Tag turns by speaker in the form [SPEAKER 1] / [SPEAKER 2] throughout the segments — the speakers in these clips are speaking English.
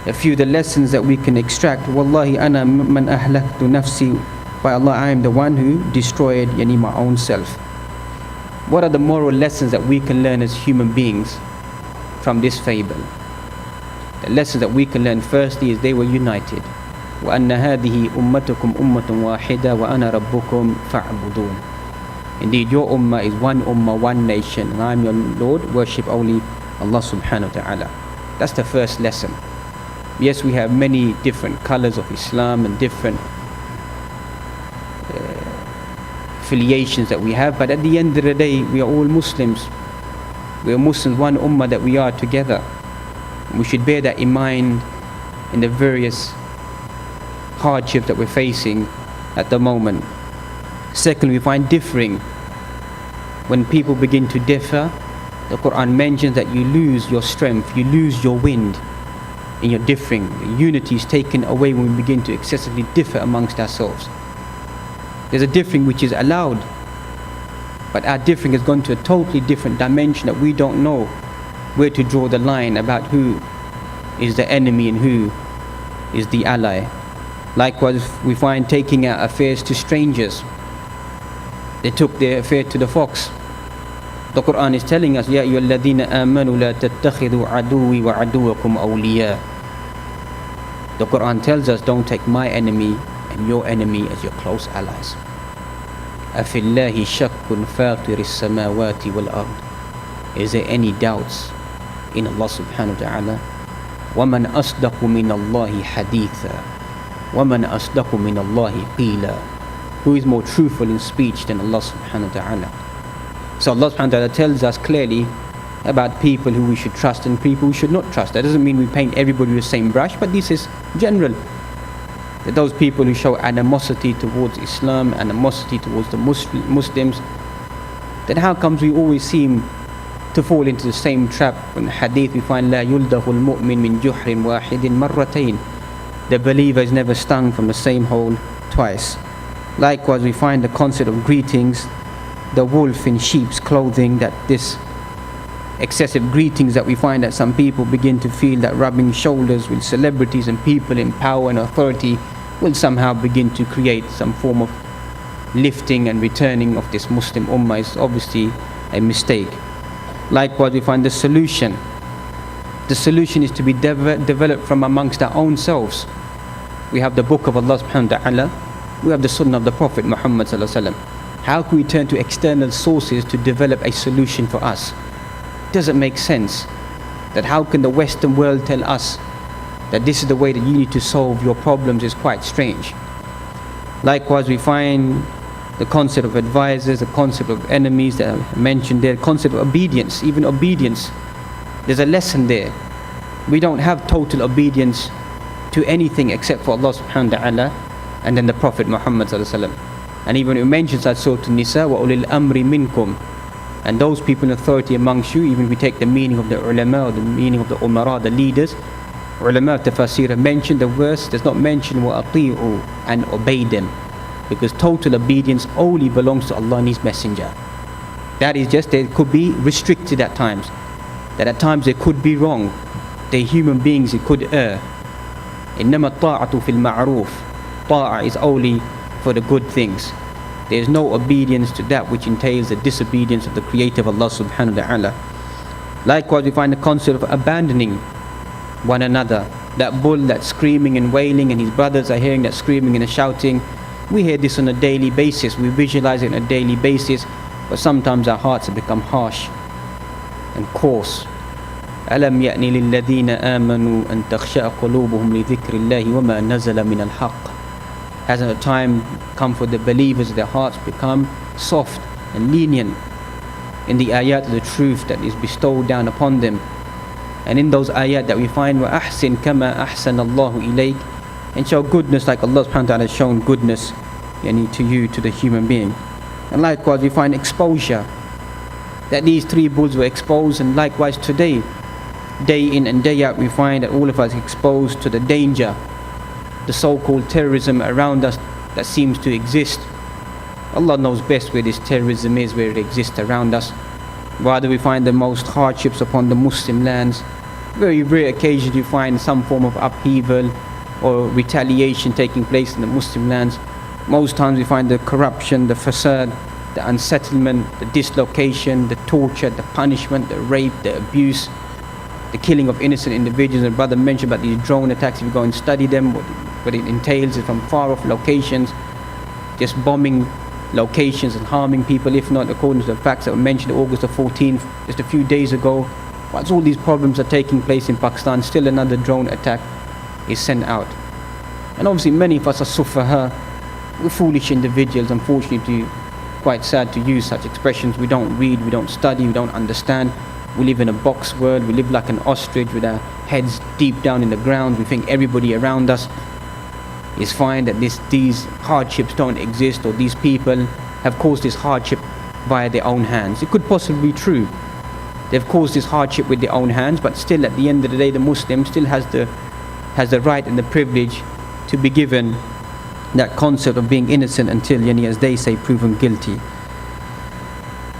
[SPEAKER 1] A few of the lessons that we can extract. Wallahi ana man ahlaktu nafsi. By Allah, I am the one who destroyed my own self. What are the moral lessons that we can learn as human beings from this fable? The lessons that we can learn firstly is they were united. وَأَنَّ هَذِهِ أُمَّتُكُمْ أُمَّةٌ وَاحِدَةٌ وَأَنَا رَبُّكُمْ فَاعْبُدُونَ. Indeed, your ummah is one ummah, one nation, and I am your Lord. Worship only Allah subhanahu wa ta'ala. That's the first lesson. Yes, we have many different colors of Islam and different affiliations that we have, but at the end of the day, we are all Muslims. We are Muslims, one ummah that we are together. We should bear that in mind in the various hardships that we're facing at the moment. Secondly, we find differing. When people begin to differ, the Quran mentions that you lose your strength, you lose your wind in your differing. The unity is taken away when we begin to excessively differ amongst ourselves. There's a differing which is allowed, but our differing has gone to a totally different dimension that we don't know where to draw the line about who is the enemy and who is the ally. Likewise, we find taking our affairs to strangers. They took their affair to the fox. The Quran is telling us, يَا أَيُّهَا الَّذِينَ آمَنُوا لَا تَتَّخِذُوا عَدُوِّي وَعَدُوَّكُمْ أَوْلِيَاءَ. The Quran tells us, don't take my enemy and your enemy as your close allies. أَفِي اللَّهِ شَكٌّ فَاطِرِ السَّمَاوَاتِ وَالْأَرْضِ. Is there any doubts in Allah subhanahu wa ta'ala? وَمَنْ أَصْدَقُ مِنَ اللَّهِ حَدِيثًا وَمَنْ أَصْدَقُ مِنَ اللَّهِ قِيلًا. Who is more truthful in speech than Allah subhanahu wa ta'ala? So Allah subhanahu wa ta'ala tells us clearly about people who we should trust and people we should not trust. That doesn't mean we paint everybody with the same brush, but this is general. That those people who show animosity towards Islam, animosity towards the Muslims, then how comes we always seem to fall into the same trap? In hadith we find لا يلدغ المؤمن من جحر واحد مرتين. The believer is never stung from the same hole twice. Likewise, we find the concept of greetings, the wolf in sheep's clothing, that this excessive greetings that we find that some people begin to feel that rubbing shoulders with celebrities and people in power and authority will somehow begin to create some form of lifting and returning of this Muslim ummah is obviously a mistake. Likewise, we find the solution. The solution is to be developed from amongst our own selves. We have the book of Allah subhanahu wa ta'ala. We have the sunnah of the Prophet Muhammad sallallahu alaihi wasallam. How can we turn to external sources to develop a solution for us? It doesn't make sense. That how can the Western world tell us that this is the way that you need to solve your problems is quite strange. Likewise, we find the concept of advisors, the concept of enemies that I mentioned there, the concept of obedience, even obedience. There's a lesson there. We don't have total obedience to anything except for Allah subhanahu wa ta'ala and then the Prophet Muhammad sallallahu alaihi wasallam. And even it mentions that Surah An-Nisa, wa ulil amri minkum, and those people in authority amongst you. Even if we take the meaning of the ulama or the meaning of the umara, the leaders, ulama tafasir have mentioned the verse does not mention wa ati'u, and obey them, because total obedience only belongs to Allah and His Messenger. That is just, they could be restricted at times, that at times they could be wrong. They're human beings, they could err. إنما الطاعة في المعروف. Ta'a is only for the good things. There is no obedience to that which entails the disobedience of the Creator of Allah subhanahu wa ta'ala. Likewise, we find the concept of abandoning one another. That bull that's screaming and wailing, and his brothers are hearing that screaming and shouting. We hear this on a daily basis. We visualize it on a daily basis, but sometimes our hearts have become harsh and coarse. ألم يأن للذين آمنوا أن تخشع قلوبهم لذكر الله وما نزل من الحق. Hasn't a time come for the believers, their hearts become soft and lenient in the ayat of the truth that is bestowed down upon them? And in those ayat that we find وَأَحْسِنْ كَمَا أَحْسَنَ اللَّهُ إِلَيْكَ, and show goodness like Allah subhanahu wa ta'ala has shown goodness to you, to the human being. And likewise we find exposure, that these three bulls were exposed. And likewise today, day in and day out, we find that all of us are exposed to the danger, the so-called terrorism around us that seems to exist. Allah knows best where this terrorism is, where it exists around us. Rather, we find the most hardships upon the Muslim lands, Very rare occasions you find some form of upheaval or retaliation taking place in the Muslim lands. Most times we find the corruption, the fasad, the unsettlement, the dislocation, the torture, the punishment, the rape, the abuse, the killing of innocent individuals. And brother mentioned about these drone attacks. If you go and study them, what it entails is from far off locations, just bombing locations and harming people, if not according to the facts that were mentioned August the 14th, just a few days ago. Once all these problems are taking place in Pakistan, still another drone attack is sent out. And obviously many of us are suffaha, we're foolish individuals, unfortunately, quite sad to use such expressions. We don't read, we don't study, we don't understand. We live in a box world, we live like an ostrich with our heads deep down in the ground. We think everybody around us is fine, that these hardships don't exist, or these people have caused this hardship via their own hands. It could possibly be true. They've caused this hardship with their own hands, but still at the end of the day, the Muslim still has the right and the privilege to be given that concept of being innocent until, as they say, proven guilty.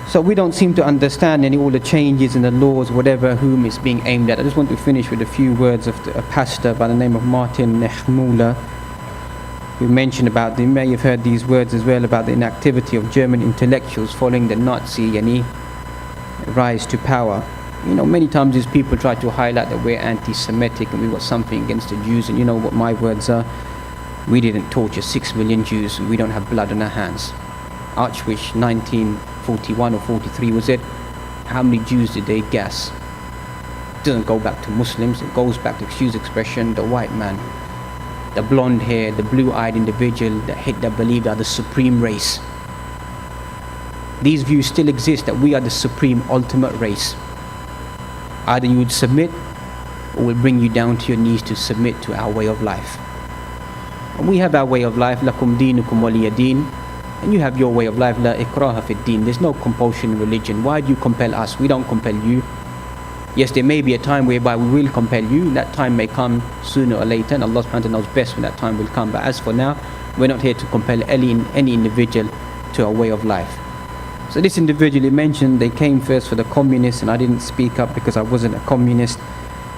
[SPEAKER 1] So we don't seem to understand all the changes in the laws, whatever, whom it's being aimed at. I just want to finish with a few words of a pastor by the name of Martin Nehmula, who mentioned about, you may have heard these words as well, about the inactivity of German intellectuals following the Nazi rise to power. Many times these people try to highlight that we're anti-Semitic and we've got something against the Jews, and you know what my words are. We didn't torture 6 million Jews, and we don't have blood on our hands. Auschwitz 1941 or 43 was it? How many Jews did they gas? It doesn't go back to Muslims, it goes back to, excuse expression, the white man. The blonde hair, the blue-eyed individual that believe they are the supreme race. These views still exist, that we are the supreme ultimate race. Either you would submit, or we'll bring you down to your knees to submit to our way of life. And we have our way of life, lakum dinukum waliya din, and you have your way of life, la ikraha fid din. There's no compulsion in religion. Why do you compel us? We don't compel you. Yes, there may be a time whereby we will compel you. That time may come sooner or later, and Allah subhanahu wa ta'ala knows best when that time will come. But as for now, we're not here to compel any individual to a way of life. So this individual, he mentioned they came first for the communists, and I didn't speak up because I wasn't a communist.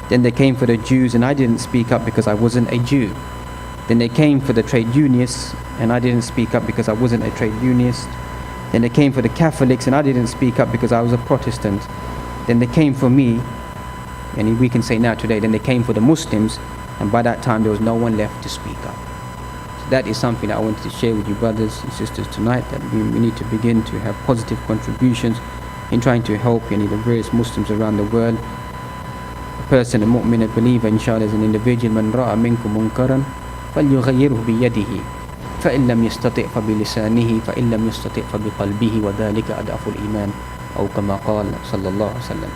[SPEAKER 1] Then they came for the Jews, and I didn't speak up because I wasn't a Jew. Then they came for the trade unionists, and I didn't speak up because I wasn't a trade unionist. Then they came for the Catholics, and I didn't speak up because I was a Protestant. Then they came for me, and we can say now today, then they came for the Muslims, and by that time there was no one left to speak up. So that is something that I wanted to share with you brothers and sisters tonight, that we need to begin to have positive contributions in trying to help the various Muslims around the world. A person, a mu'min, a believer, inshallah, is an individual. Man ra'a minkum munkaran فليغيره بيده فإن لم يستطع فبلسانه فإن لم يستطع فبقلبه وذلك أضعف الإيمان أو كما قال صلى الله عليه وسلم.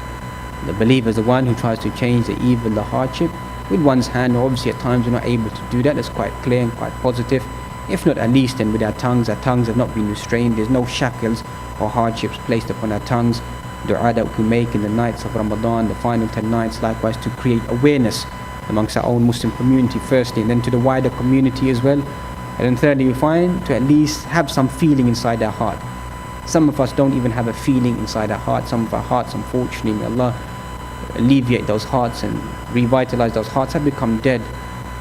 [SPEAKER 1] The believer is the one who tries to change the evil, the hardship with one's hand. Obviously at times we're not able to do that. That's quite clear and quite positive. If not, at least then with our tongues have not been restrained. There's no shackles or hardships placed upon our tongues. Dua that we make in the nights of Ramadan, the final 10 nights, likewise to create awareness amongst our own Muslim community firstly, and then to the wider community as well. And then thirdly, we find to at least have some feeling inside our heart. Some of us don't even have a feeling inside our heart. Some of our hearts, unfortunately, may Allah alleviate those hearts and revitalize those hearts, have become dead,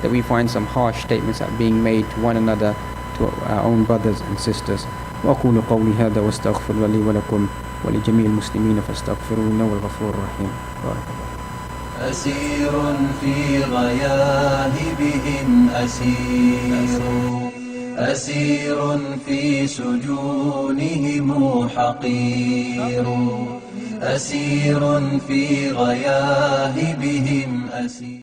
[SPEAKER 1] that we find some harsh statements that are being made to one another, to our own brothers and sisters. وأقول قولي هذا واستغفر لي ولكم ولجميع المسلمين فاستغفروه إنه هو الغفور الرحيم. بارك الله.
[SPEAKER 2] أسير في غياهبهم أسير في سجونهم حقير أسير في غياهبهم أسير